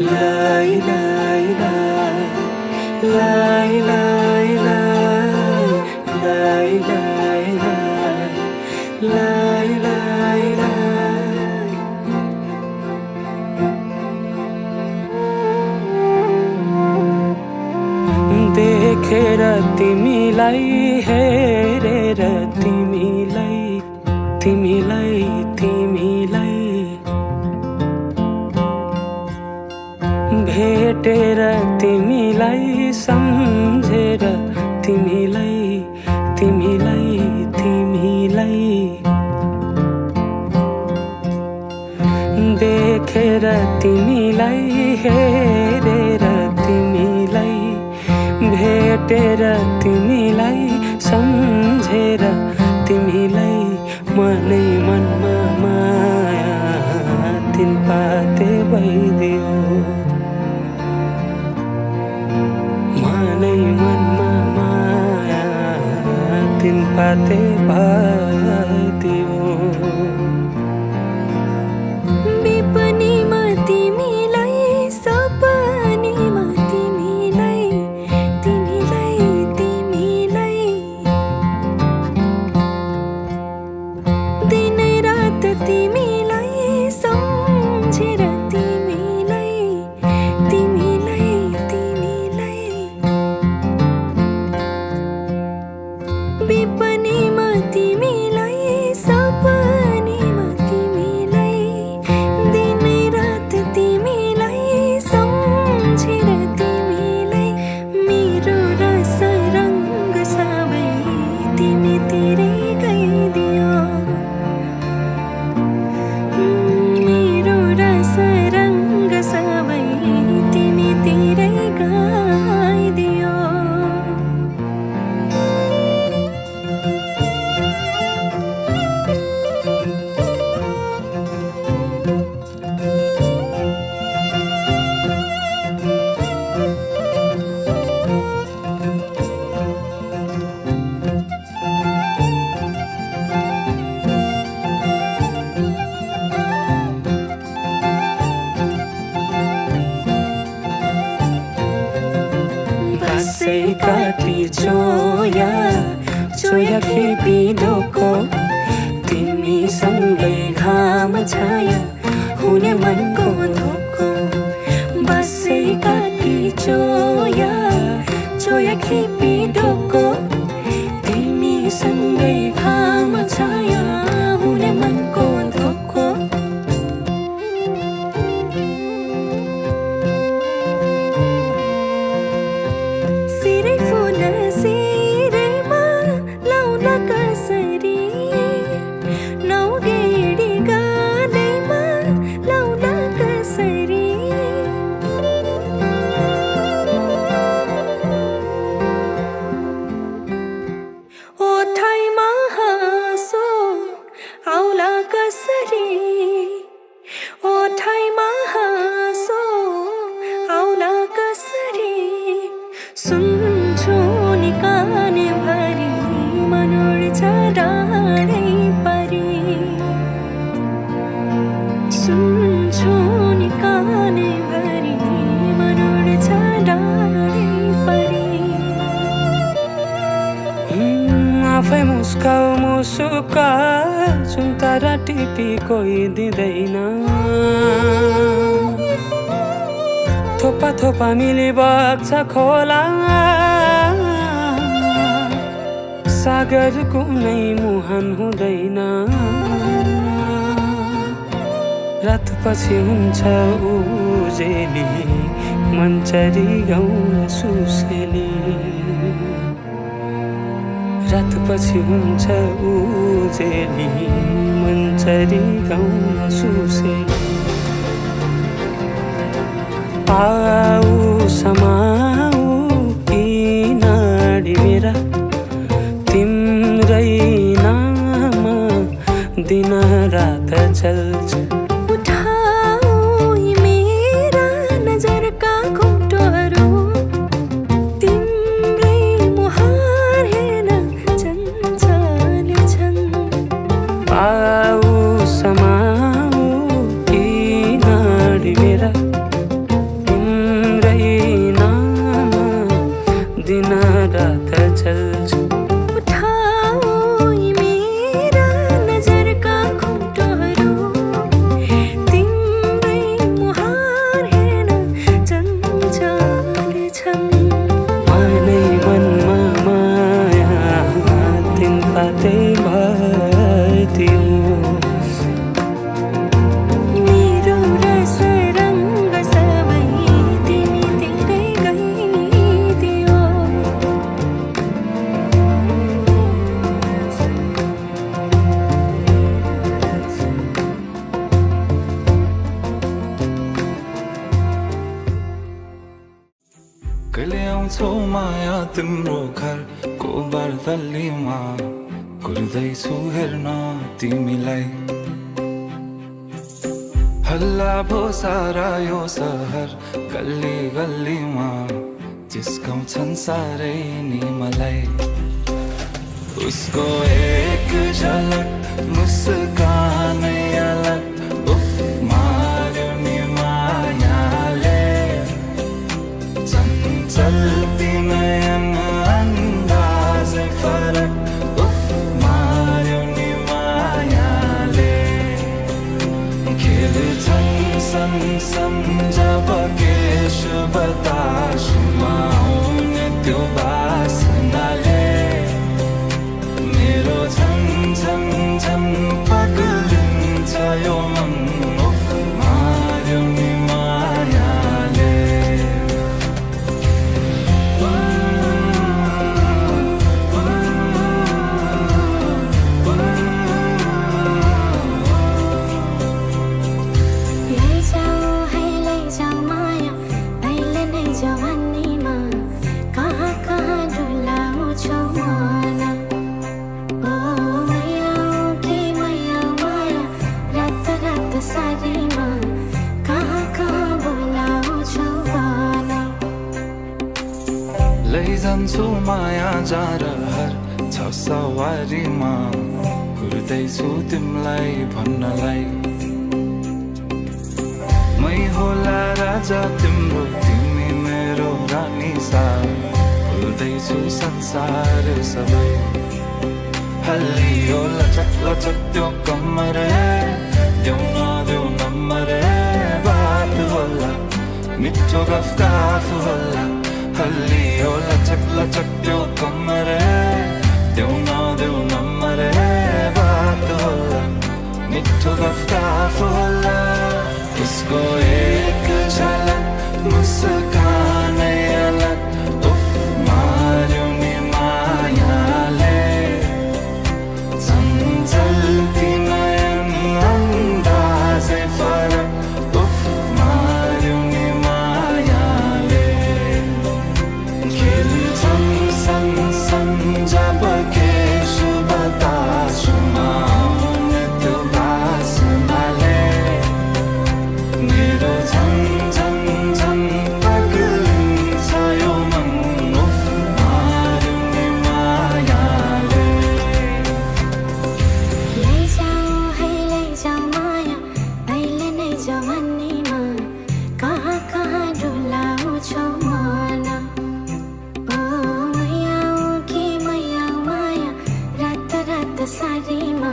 लाई लाई लाई लाई लाई लाई लाई लाई लाई लाई। देखेर तिमीलाई हेरेर तिमीलाई तिमीलाई तिमीलाई भेटेर तिमीलाई सम्झेर तिमीलाई तिमीलाई तिमीलाई देखेर तिमीलाई हेरेर तिमीलाई भेटेर तिमीलाई सम्झेर तिमीलाई मनै मनमा माया तिन पाते भइदियो मनै मनमा माया तिन पाते भइदियो। विपनीमा तिमीलाई सपनीमा तिमीलाई तिमीलाई तिमीलाई दिनै रात तिमीलाई सम्झेर तिमीलाई तिमीलाई तिमीलाई विपनीमा तिमीलाई सपनीमा तिमीलाई दिनै रात तिमीलाई सम्झेर तिमीलाई मेरो रस रङ्ग सबै तिमीतिरै गइदियो मेरो रस रङ्ग सबै तिमीतिरै गइदियो। बसै काटी चोया चोया खेपी ढोको तिमीसँगै घाम छाया हुने मनको धोको। बसै काटी चोया चोया खेपी ढोको तिमीसँगै घाम छाया हुने मनको धोको। सिरै फुल सिरैमा लाउन कसरी नौगेडी गालैमा लाउन कसरी ओठैमा हाँसो आउला कसरी ओठैमा हाँसो आउला कसरी सुन्छु नि कानभरि मन उड्छ डाँडै परी सुन्छु नि कानभरि मन उड्छ डाँडै परी। आफै मुस्काउ मुसुका सुन्तरा टिपी कोही दिँदैन थोपा थोपा मिली बग्छ खोला सागर कुनै मुहान हुँदैन रातपछि हुन्छ उजेली मन्चरी गाउन सुसेली रातपछि हुन्छ उजेली मन्चरी गाउन सुसेली। आऊ समाऊ किनारी मेरा तिम्रै नाम दिन रात चल्छ। उठाऊ यी मेरा नजरका घुम्टोहरू तिम्रै मुहार हेर्न चञ्चल छन्। आऊ समाऊ किनारी मेरा लैजाउँछौ माया तिम्रो घरको बर्दलीमा कुर्दैछु हेर्न तिमीलाई हल्ला भो सारा यो सहर गल्ली गल्लीमा जिस्काउँछन् सारै नि मलाई उसको एक झलक मुस्कानै अलग उफ मार्यो नि मायाले चञ्चल्ती नयन अन्दाजै फरक उफ मार्यो नि मायाले खेल्छन् सन जब केश बतासुमा आउने त्यो बासनाले मेरो झन् झन् झन् पगलिन्छ यो मन उफ मार्यो नि मायाले लैजाऊ है लैजाऊ माया अहिले नै जवानीमा कहाँ कहाँ डुलाउँछौ मन ओ मैयाऊ कि मैयाऊ माया रात रात सारीमा कहाँ कहाँ बोलाउँछौ भन लैजान्छु माया जारहर छ सवारीमा घुर्दैछु तिमीलाई भन्नलाई मै होला राजा तिम्रो तिमी मेरो रानी सा भुल्दैछु संसार सबै हल्लियो लचक लचक त्यो कम्मर देऊ नदेऊ नम्बर बात होला मिठो गफ होला हल्लियो लचक लचक त्यो कम्मर देऊ नदेऊ नम्बर बात होला मिठो गफ होला उसको एक झलक मुस्कानै अलग उफ मार्यो नि मायाले चञ्चल्ती नयन अन्दाजै फरक उफ मार्यो नि मायाले खेल्छन् सन जब केश बतासुमा आउने त्यो बासनाले मेरो झन् झन् झन् पगलिन्छ यो मन उफ मार्यो नि मायाले लैजाऊ है लैजाऊ माया अहिले नै जवानीमा कहाँ कहाँ डुलाउँछौ मन ओ मैयाऊ कि मैयाऊ माया रात रात सारीमा